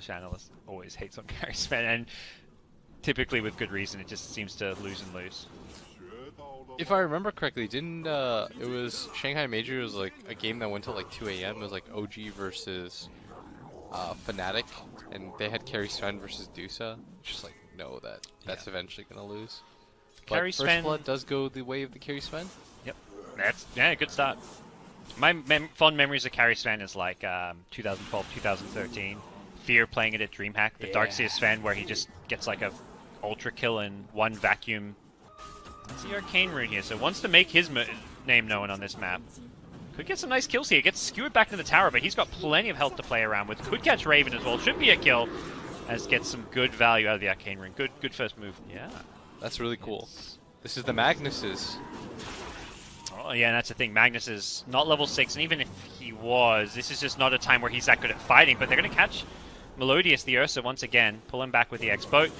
Analyst always hates on carry Sven, and typically with good reason. It just seems to lose and lose. If I remember correctly, didn't it was Shanghai Major was like a game that went till like 2 a.m. It was like OG versus Fnatic, and they had carry Sven versus Dusa. Just like know that that's eventually gonna lose. Carry but Sven. First Blood does go the way of the carry Sven. Yep, that's good start. My fond memories of carry Sven is like 2012, 2013. Fear playing it at DreamHack, the Darkseer Sven, where he just gets like a ultra kill in one vacuum. That's the Arcane Rune here, so wants to make his name known on this map. Could get some nice kills here. Gets skewered back into the tower, but he's got plenty of health to play around with. Could catch Raven as well. Should be a kill, as gets some good value out of the Arcane Rune. Good first move. Yeah. That's really cool. This is the Magnus's. Oh yeah, and that's the thing. Magnus is not level 6, and even if he was, this is just not a time where he's that good at fighting, but they're going to catch Melodius, the Ursa, once again. Pull him back with the X-Boat.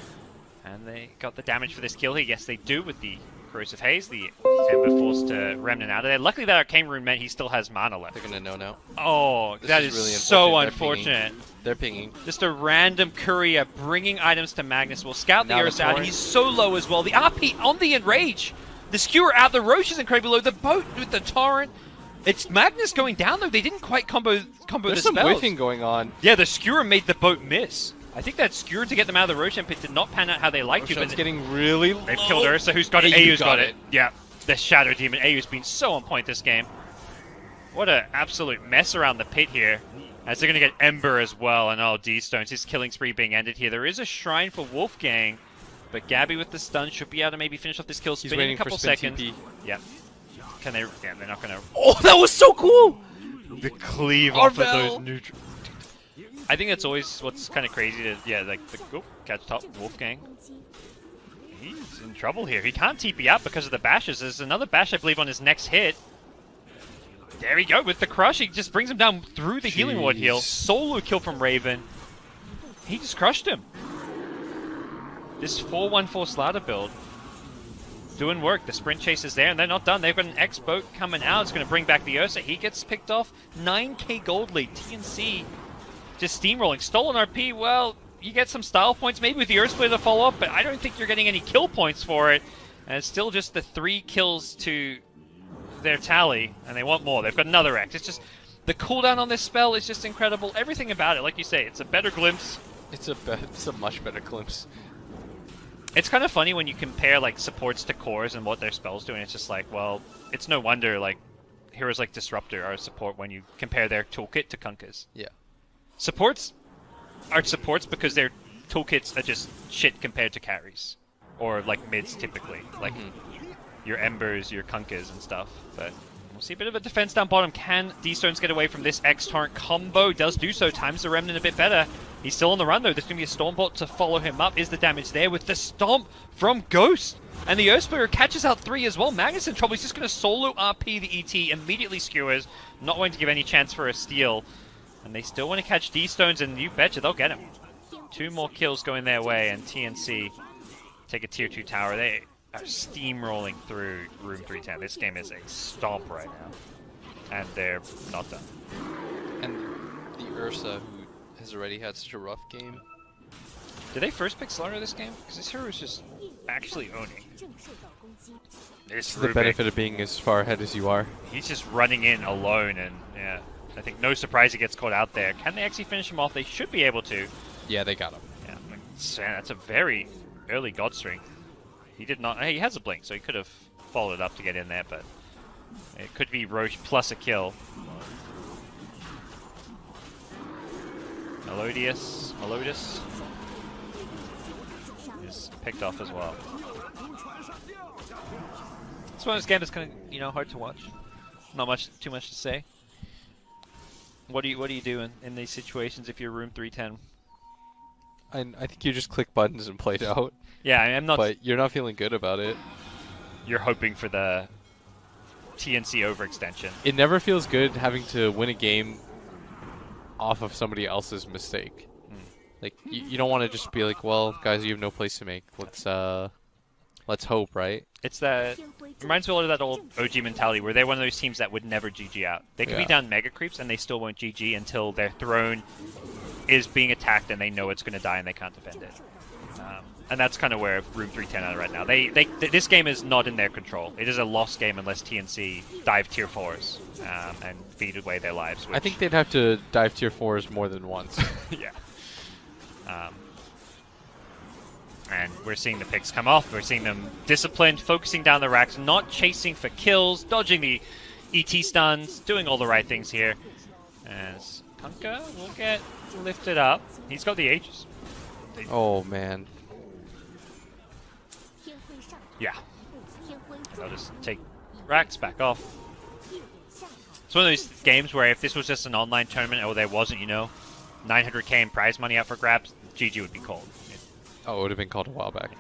And they got the damage for this kill here. Yes, they do with the Corrosive Haze. The Ember forced Remnant out of there. Luckily, that Arcane Rune meant he still has mana left. They're going to know now. Oh, this that is really so unfortunate. They're pinging. Just a random courier bringing items to Magnus. Will scout the Ursa out. He's so low as well. The RP on the Enrage. The Skewer out. The Roche is incredibly low. The boat with the Torrent. It's Magnus going down, though. They didn't quite combo the spells. There's some whiffing going on. Yeah, the Skewer made the boat miss. I think that Skewer to get them out of the Roshan pit did not pan out how they liked to. But getting really low. They've killed Ursa, who's got it. Ayu's got it. Yeah, the Shadow Demon. Ayu's been so on point this game. What an absolute mess around the pit here. As they're going to get Ember as well. And D-Stones, his killing spree being ended here. There is a shrine for Wolfgang. But Gabby with the stun should be able to maybe finish off this kill. Spin in a couple seconds. Yep. Can they? Yeah, they're not going to. Oh, that was so cool! The cleave off of those neutral. I think that's always what's kind of crazy to, catch top, Wolfgang. He's in trouble here. He can't TP out because of the bashes. There's another bash, I believe, on his next hit. There we go, with the crush, he just brings him down through the healing ward heal. Solo kill from Raven. He just crushed him. This 4-1-4 Slaughter build. Doing work. The sprint chase is there, and they're not done. They've got an X-Boat coming out. It's going to bring back the Ursa. He gets picked off. 9k gold lead. TNC just steamrolling. Stolen RP, well, you get some style points, maybe with the Earth Splitter to follow up, but I don't think you're getting any kill points for it. And it's still just the 3 kills to their tally, and they want more. They've got another X. It's just, the cooldown on this spell is just incredible. Everything about it, like you say, it's a better glimpse. It's a much better glimpse. It's kind of funny when you compare like supports to cores and what their spells do, and it's just like, well, it's no wonder like heroes like Disruptor are a support when you compare their toolkit to Kunkka's. Yeah. Supports are supports because their toolkits are just shit compared to carries. Or like mids typically. Like your Embers, your Kunkkas and stuff. But we'll see a bit of a defense down bottom. Can D-Stones get away from this X-Torrent combo? Does do so. Times the Remnant a bit better. He's still on the run though. There's going to be a Stormbolt to follow him up. Is the damage there with the Stomp from Ghost? And the Earthsplitter catches out 3 as well. Magnus in trouble. He's just going to solo RP the ET. Immediately skewers. Not going to give any chance for a steal. And they still want to catch D-Stones, and you betcha they'll get him. 2 more kills going their way, and TNC take a tier 2 tower. They are steamrolling through Room 310. This game is a stomp right now. And they're not done. And the Ursa, who has already had such a rough game. Did they first pick Slaughter this game? Because this hero is just actually owning. This is the benefit of being as far ahead as you are. He's just running in alone, and yeah. I think no surprise he gets caught out there. Can they actually finish him off? They should be able to. Yeah, they got him. Yeah, that's a very early God Strength. He did not. Hey, he has a blink, so he could have followed up to get in there, but it could be Roche plus a kill. Melodius is picked off as well. This one, this game is kind of hard to watch. Not too much to say. What do you do in these situations if you're Room 310? I think you just click buttons and play it out. Yeah, I'm not. But you're not feeling good about it. You're hoping for the TNC overextension. It never feels good having to win a game off of somebody else's mistake. Like you don't want to just be like, well, guys, you have no place to make. Let's hope, right? It's that reminds me a lot of that old OG mentality where they're one of those teams that would never GG out. They could be down mega creeps and they still won't GG until they're thrown is being attacked and they know it's going to die and they can't defend it. And that's kind of where Room310 are right now. This game is not in their control. It is a lost game unless TNC dive tier 4s and feed away their lives. Which... I think they'd have to dive tier 4s more than once. Yeah. And we're seeing the picks come off. We're seeing them disciplined, focusing down the racks, not chasing for kills, dodging the ET stuns, doing all the right things here. As Kunkka will get lifted up. He's got the Aegis. Oh, man. Yeah. And I'll just take racks back off. It's one of those games where if this was just an online tournament, or there wasn't, 900k in prize money out for grabs, GG would be called. Oh, it would have been called a while back. Yeah.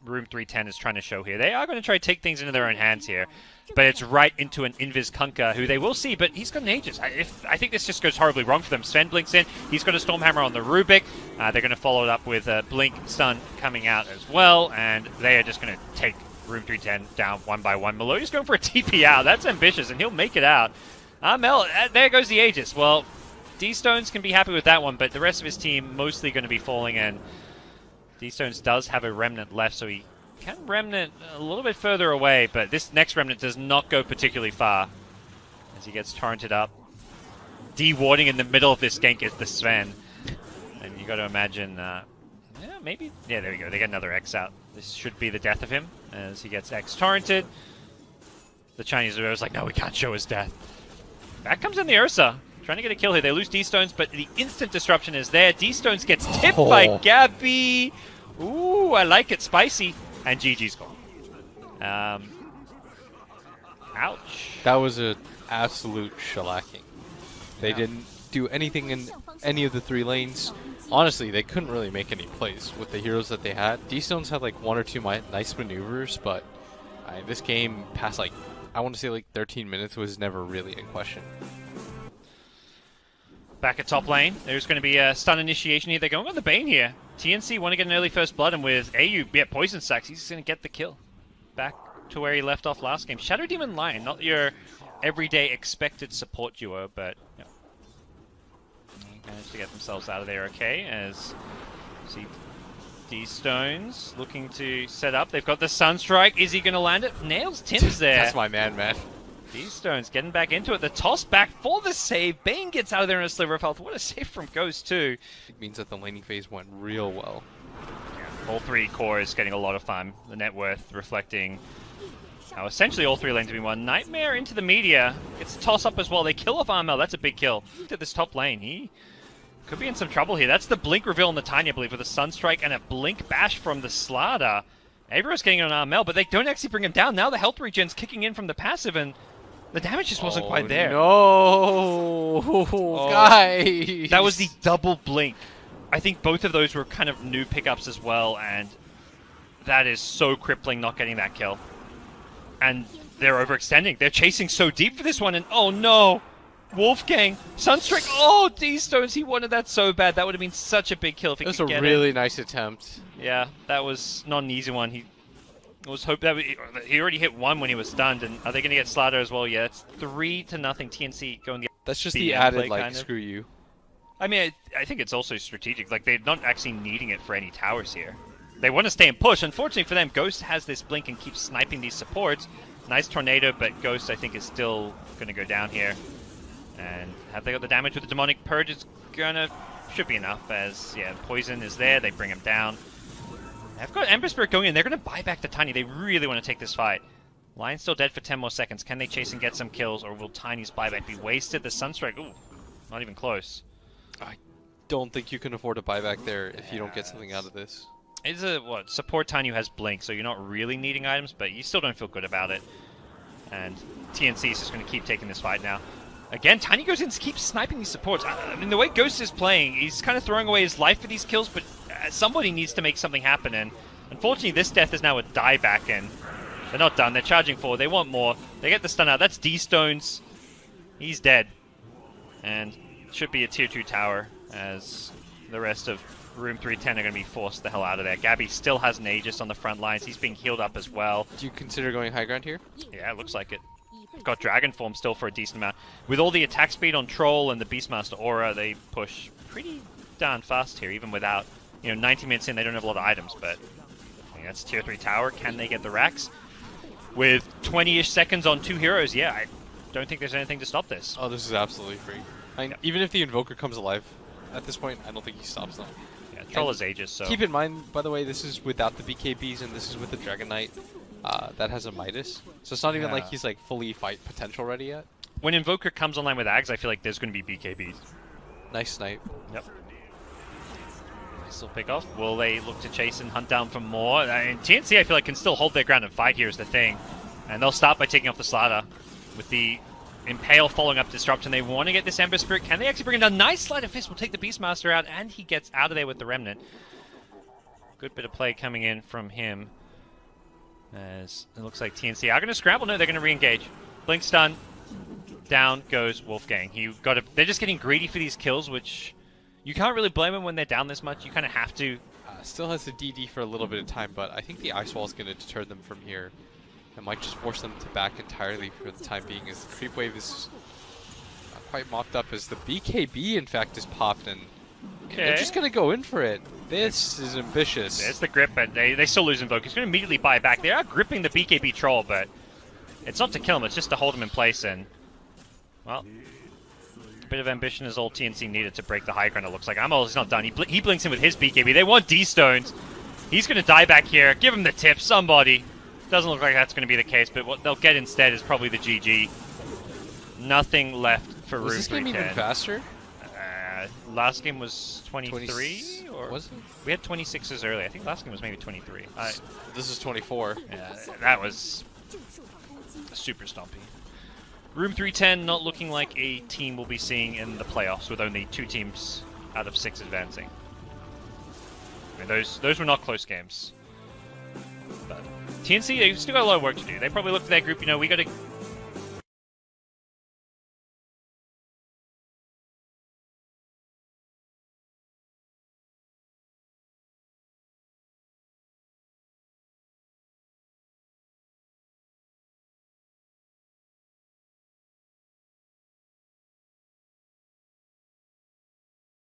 Room310 is trying to show here. They are going to try to take things into their own hands here. But it's right into an Invis Kunkka, who they will see, but he's got an Aegis. I think this just goes horribly wrong for them. Sven blinks in. He's got a Stormhammer on the Rubik. They're going to follow it up with a Blink stun coming out as well, and they are just going to take Room310 down one by one. Melodia's going for a TP out. That's ambitious, and he'll make it out. Mel, there goes the Aegis. Well, D-Stones can be happy with that one, but the rest of his team mostly going to be falling in. D-Stones does have a Remnant left, so he can Remnant a little bit further away, but this next Remnant does not go particularly far as he gets torrented up. D-warding in the middle of this gank is the Sven. And you got to imagine, yeah, maybe, yeah, there we go. They get another X out. This should be the death of him as he gets X torrented. The Chinese are like, no, we can't show his death. Back comes in the Ursa. Trying to get a kill here. They lose D-Stones, but the instant disruption is there. D-Stones gets tipped by Gabby. Ooh, I like it. Spicy. And GG's gone. Ouch. That was an absolute shellacking. They didn't do anything in any of the 3 lanes. Honestly, they couldn't really make any plays with the heroes that they had. D-Stones had like 1 or 2 nice maneuvers, but this game past like, I want to say like 13 minutes was never really in question. Back at top lane, there's going to be a stun initiation here. They're going on the Bane here. TNC want to get an early first blood, and with AU, Poison Stacks, he's going to get the kill. Back to where he left off last game. Shadow Demon Lion, not your everyday expected support duo, but managed to get themselves out of there okay, as see D-Stones looking to set up. They've got the Sunstrike. Is he going to land it? Nails Tim's there. That's my man. D-Stones getting back into it. The toss back for the save. Bane gets out of there in a sliver of health. What a save from Ghost, too. It means that the laning phase went real well. Yeah, all 3 cores getting a lot of fun. The net worth reflecting how essentially all 3 lanes have been won. Nightmare into the media. Gets a toss up as well. They kill off Armel. That's a big kill. To this top lane. He could be in some trouble here. That's the Blink reveal on the Tanya, I believe, with a Sunstrike and a Blink bash from the Slada. Avero's getting on Armel, but they don't actually bring him down. Now the health regen's kicking in from the passive, and the damage just wasn't quite there. No, guys. That was the double Blink. I think both of those were kind of new pickups as well, and that is so crippling not getting that kill. And they're overextending. They're chasing so deep for this one, and oh no! Wolfgang, Sunstrike, oh, D-Stones, he wanted that so bad. That would have been such a big kill if he could get it. That was a really nice attempt. Yeah, that was not an easy one. He was hoping that he already hit 1 when he was stunned, and are they going to get Slaughter as well? Yeah, it's 3-0 TNC going the. That's just the added like kind of. Screw you. I mean, I think it's also strategic. Like they're not actually needing it for any towers here. They want to stay and push. Unfortunately for them, Ghost has this blink and keeps sniping these supports. Nice tornado, but Ghost I think is still going to go down here. And have they got the damage with the demonic purge? It's should be enough. As poison is there. They bring him down. They've got Ember Spirit going in. They're going to buy back the Tiny. They really want to take this fight. Lion's still dead for 10 more seconds. Can they chase and get some kills, or will Tiny's buyback be wasted? The Sunstrike, ooh, not even close. I don't think you can afford a buyback there if you don't get something out of this. It's a, support Tiny who has Blink, so you're not really needing items, but you still don't feel good about it. And TNC is just going to keep taking this fight now. Again, Tiny goes in and keeps sniping these supports. I mean, the way Ghost is playing, he's kind of throwing away his life for these kills, but somebody needs to make something happen, and unfortunately this death is now a dieback, and they're not done. They're charging forward. They want more. They get the stun out. That's D-Stones. He's dead. And should be a tier 2 tower, as the rest of Room310 are going to be forced the hell out of there. Gabby still has an Aegis on the front lines. He's being healed up as well. Do you consider going high ground here? Yeah, it looks like it. Got Dragon Form still for a decent amount. With all the attack speed on Troll and the Beastmaster Aura, they push pretty down fast here, even without, 90 minutes in, they don't have a lot of items, but that's tier 3 tower. Can they get the racks? With 20-ish seconds on 2 heroes, yeah, I don't think there's anything to stop this. Oh, this is absolutely free. I mean, even if the Invoker comes alive at this point, I don't think he stops them. Yeah, Troll is Aegis, so... Keep in mind, by the way, this is without the BKBs, and this is with the Dragon Knight that has a Midas. So it's not even like he's like fully fight potential ready yet. When Invoker comes online with Ags, I feel like there's going to be BKBs. Nice snipe. Yep. Still pick off. Will they look to chase and hunt down for more? And TNC, I feel like, can still hold their ground and fight here is the thing. And they'll start by taking off the Slider. With the Impale following up Disruption, they want to get this Ember Spirit. Can they actually bring in a nice Sleight of Fist? Will take the Beastmaster out, and he gets out of there with the Remnant. Good bit of play coming in from him. As it looks like TNC are going to scramble. No, they're going to re-engage. Blink stun. Down goes Wolfgang. They're just getting greedy for these kills, which you can't really blame them when they're down this much. You kind of have to. Still has the DD for a little bit of time, but I think the Ice Wall is going to deter them from here. It might just force them to back entirely for the time being, as the creep wave is quite mopped up, as the BKB in fact is popped, and they're just going to go in for it. This is ambitious. There's the grip, but they still lose Invoke. He's going to immediately buy back. They are gripping the BKB Troll, but it's not to kill him, it's just to hold him in place, and, well, a bit of ambition is all TNC needed to break the high ground, it looks like. Amol is not done. He blinks in with his BKB. They want D-Stones. He's going to die back here. Give him the tip, somebody. Doesn't look like that's going to be the case, but what they'll get instead is probably the GG. Nothing left for Room310. Was this game even faster? Last game was 23? Or was it? We had 26s early. I think last game was maybe 23. This is 24. Yeah, that was super stompy. Room310 not looking like a team we'll be seeing in the playoffs, with only 2 teams out of 6 advancing. I mean, those were not close games. But TNC, they've still got a lot of work to do. They probably look at their group, we got to